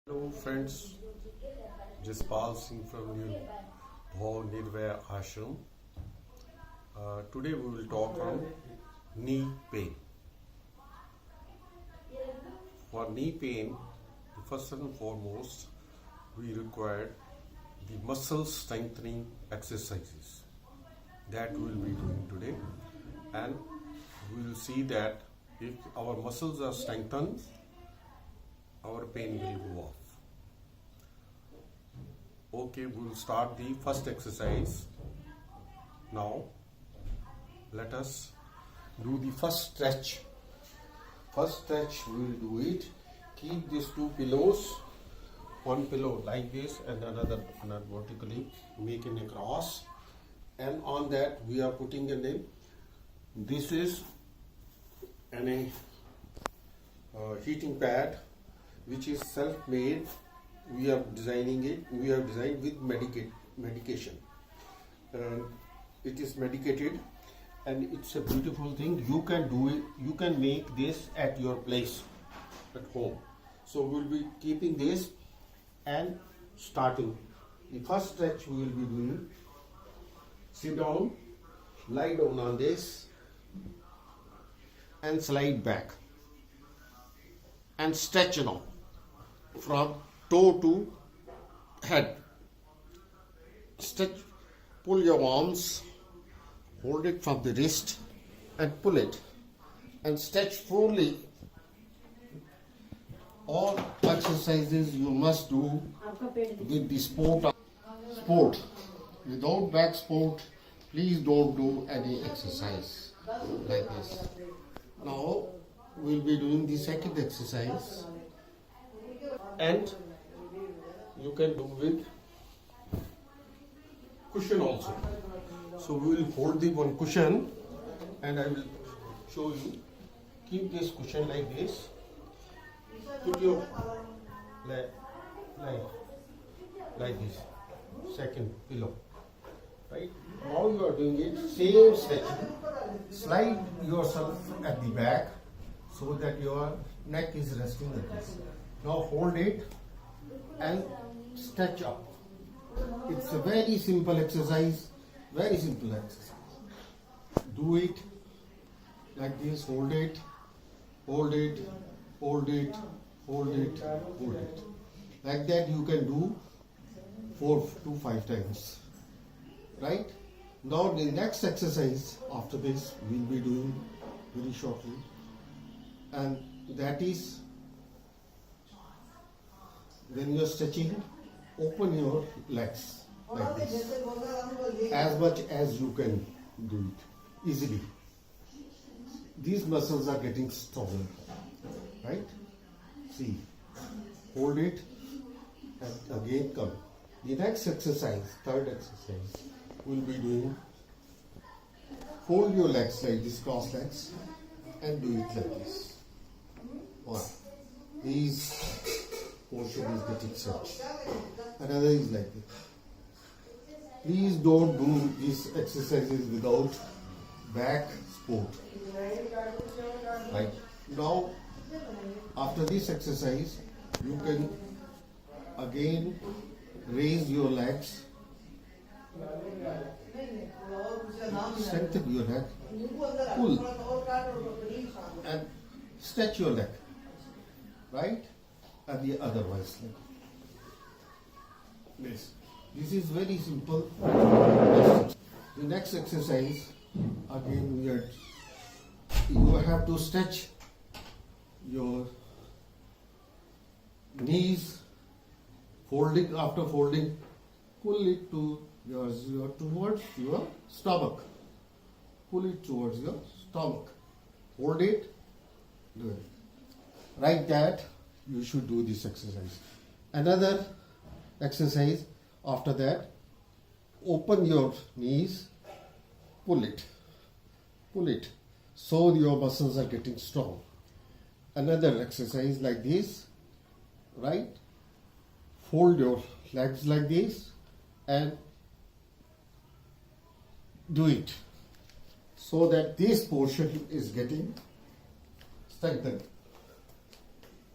Hello friends, Jaspal Singh from New Bhav Nirvaya Ashram. Today we will talk on knee pain. For knee pain, first and foremost, we require the muscle strengthening exercises that we will be doing today, and we will see that if our muscles are strengthened, our pain will go off. Okay, we will start the first exercise. Now, let us do the first stretch. First stretch, we will do it. Keep these two pillows, one pillow like this and another vertically, making a cross. And on that, we are putting a name. This is an heating pad, which is self-made. We are designing it. We have designed with medication. It is medicated, and it's a beautiful thing. You can do it. You can make this at your place, at home. So we'll be keeping this and starting. The first stretch we will be doing. Sit down, lie down on this, and slide back, and stretch now from toe to head. Stretch, pull your arms, hold it from the wrist and pull it, and stretch fully. All exercises you must do with the sport. Without back support, please don't do any exercise like this. Now we'll be doing the second exercise, and you can do with cushion also. So we will hold the one cushion, and I will show you. Keep this cushion like this. Put your like this second pillow. Right now you are doing it same stretching. Slide yourself at the back so that your neck is resting like this. Now hold it and stretch up. It's a very simple exercise. Very simple exercise. Do it like this. Hold it, hold it, hold it, hold it, hold it. Like that you can do 4 to 5 times. Right? Now the next exercise after this we'll be doing very shortly, and that is when you are stretching, open your legs like this as much as you can do it easily. These muscles are getting strong, right? See, hold it and again come. The next exercise, third exercise, we'll be doing. Fold your legs like this, cross legs, and do it like this. One. These portion is getting stretched. Another is like this. Please don't do these exercises without back support. Right. Now, after this exercise, you can again raise your legs, strengthen your neck, pull, and stretch your leg, right? And the otherwise leg. This is very simple. The next exercise, again you have to stretch your knees. Folding, after folding, pull it to towards your stomach. Pull it towards your stomach. Hold it. Do it. Like that, you should do this exercise. Another exercise after that, open your knees, pull it, so your muscles are getting strong. Another exercise like this, right? Fold your legs like this and do it so that this portion is getting strengthened.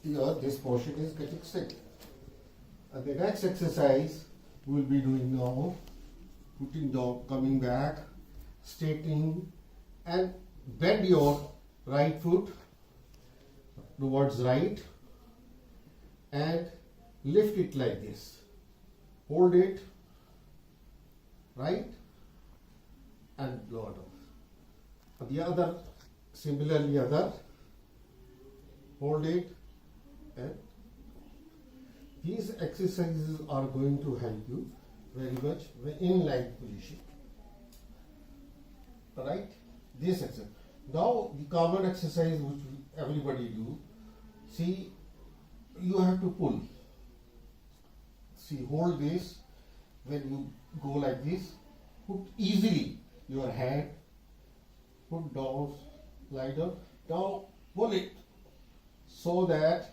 Here, this portion is getting strengthened. And the next exercise we'll be doing now, putting down, coming back, straightening, and bend your right foot towards right and lift it like this. Hold it right and go down. The other, similarly other, hold it, and these exercises are going to help you very much in light position. Alright, this exercise. Now the common exercise which everybody do, see, you have to pull. See, hold this, when you go like this, put easily your hand, put down, lie down, now pull it so that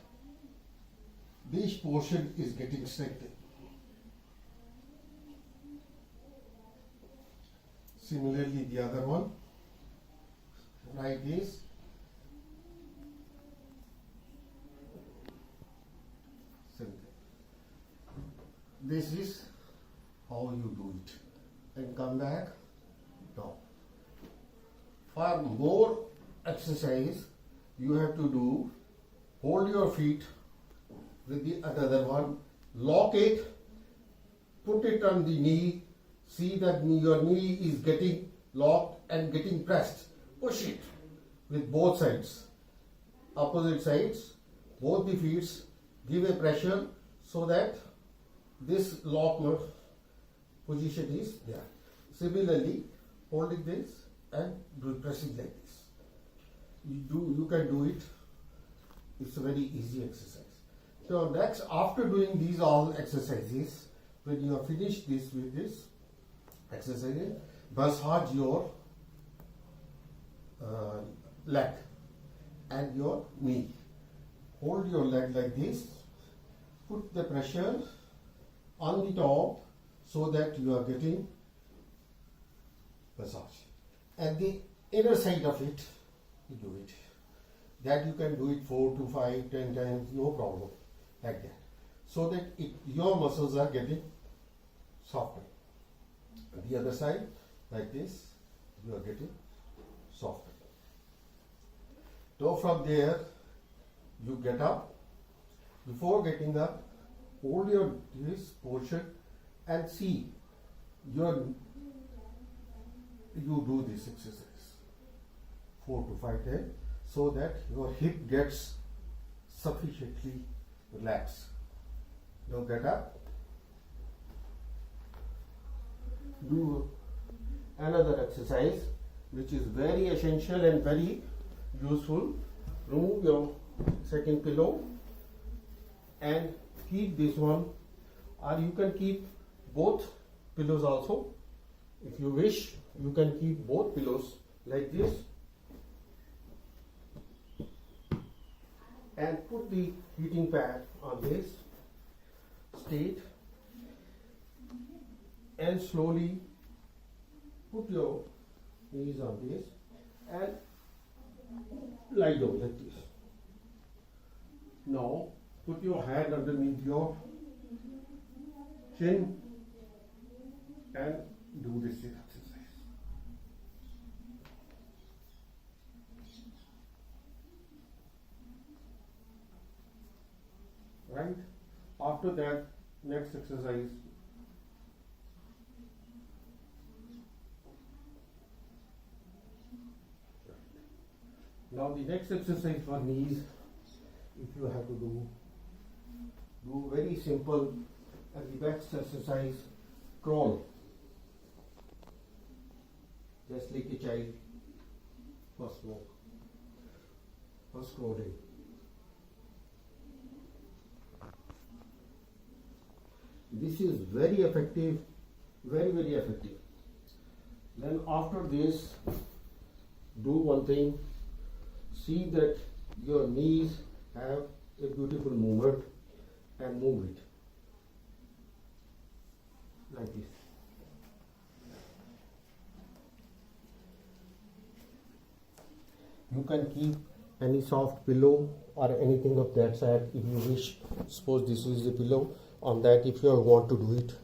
this portion is getting strengthened. Similarly the other one, like this. This is how you do it. And come back down. For more exercise, you have to do, hold your feet with the another one, lock it, put it on the knee, see that your knee is getting locked and getting pressed. Push it with both sides, opposite sides, both the feet, give a pressure so that this lock position is there. Similarly, holding this and pressing like this. You can do it. It's a very easy exercise. So next, after doing these all exercises, when you have finished this with this exercise, massage your leg and your knee. Hold your leg like this. Put the pressure on the top so that you are getting massage. And the inner side of it, you do it. That you can do it 4 to 5, 10 times, no problem, like that. So that your muscles are getting softer. The other side, like this, you are getting softer. So from there, you get up. Before getting up, hold your this portion and see you do this exercise 4 to 5 times so that your hip gets sufficiently relaxed. Now get up, do another exercise which is very essential and very useful. Remove your second pillow and keep this one, or you can keep both pillows also. If you wish, you can keep both pillows like this and put the heating pad on this state and slowly put your knees on this and lie down like this. Now put your hand underneath your chin and do this exercise. Right? After that, next exercise. Now the next exercise for knees, if you have to do very simple, and the next exercise, crawl. Just like a child, first walk, first crawling. This is very effective, very, very effective. Then after this, do one thing, see that your knees have a beautiful movement and move it like this. You can keep any soft pillow or anything of that sort if you wish. Suppose this is the pillow, On that, if you want to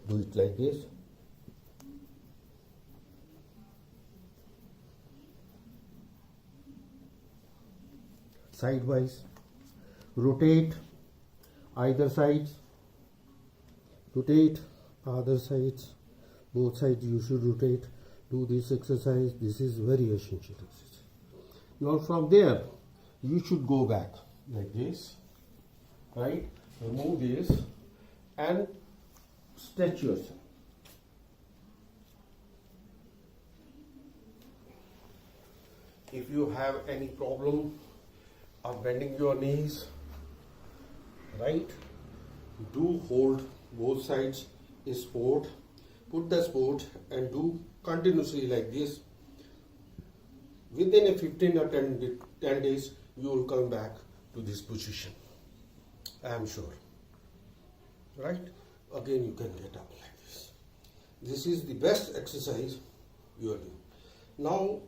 do it like this. Sidewise, rotate either sides, rotate other sides, both sides you should rotate. Do this exercise. This is very essential exercise. Now from there you should go back like this, right? Remove this and stretch yourself. If you have any problem of bending your knees, right, do hold both sides support, put the support and do continuously like this. Within a 15 or 10 days you will come back to this position, I am sure, right? Again you can get up like this. This is the best exercise you are doing. Now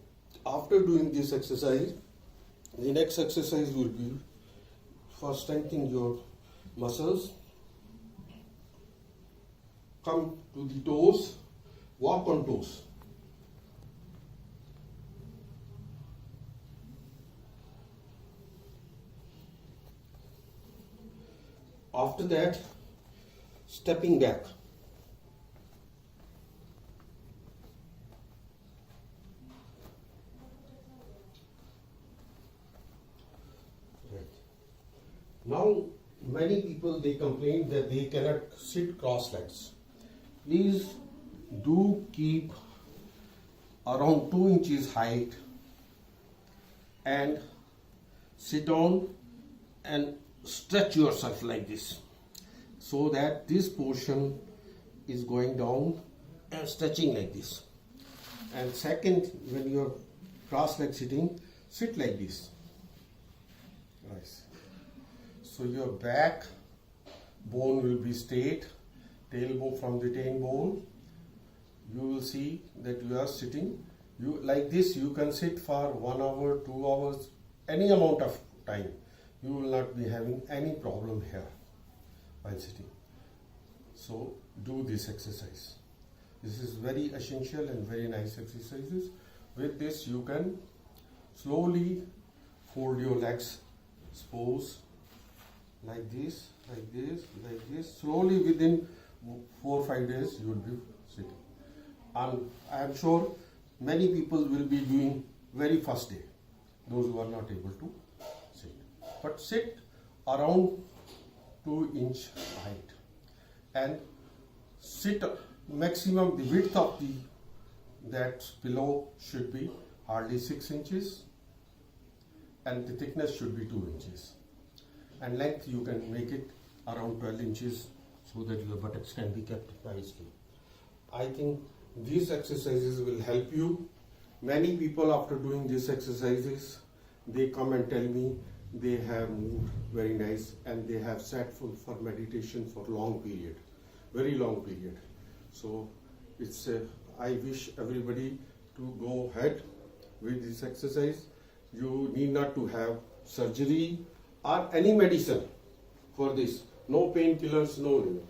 after doing this exercise, the next exercise will be for strengthening your muscles. Come to the toes, walk on toes. After that, stepping back. Now, many people they complain that they cannot sit cross legs. Please do keep around 2 inches height and sit down and stretch yourself like this, so that this portion is going down and stretching like this. And second, when you're cross leg sitting, sit like this. Nice. So your back bone will be straight, tailbone from the tailbone. You will see that you are sitting. You like this. You can sit for 1 hour, 2 hours, any amount of time. You will not be having any problem here while sitting. So do this exercise. This is very essential and very nice exercises. With this you can slowly fold your legs, suppose like this, like this, like this. Slowly within 4 or 5 days you will be sitting. And I am sure many people will be doing very first day, those who are not able to sit. But sit around 2 inch height and sit maximum. The width of that pillow should be hardly 6 inches and the thickness should be 2 inches, and length you can make it around 12 inches so that your buttocks can be kept nicely. I think these exercises will help you. Many people after doing these exercises, they come and tell me they have moved very nice and they have sat for meditation for long period, very long period. So it's I wish everybody to go ahead with this exercise. You need not to have surgery or any medicine for this. No painkillers, no.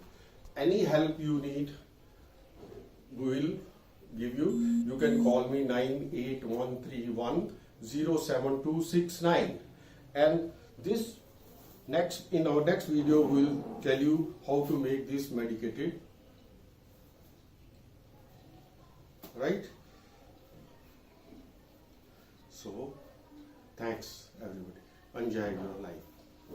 Any help you need, we will give you. You can call me 98131 and this in our next video we will tell you how to make this medicated, right? So thanks everybody. Enjoy your life.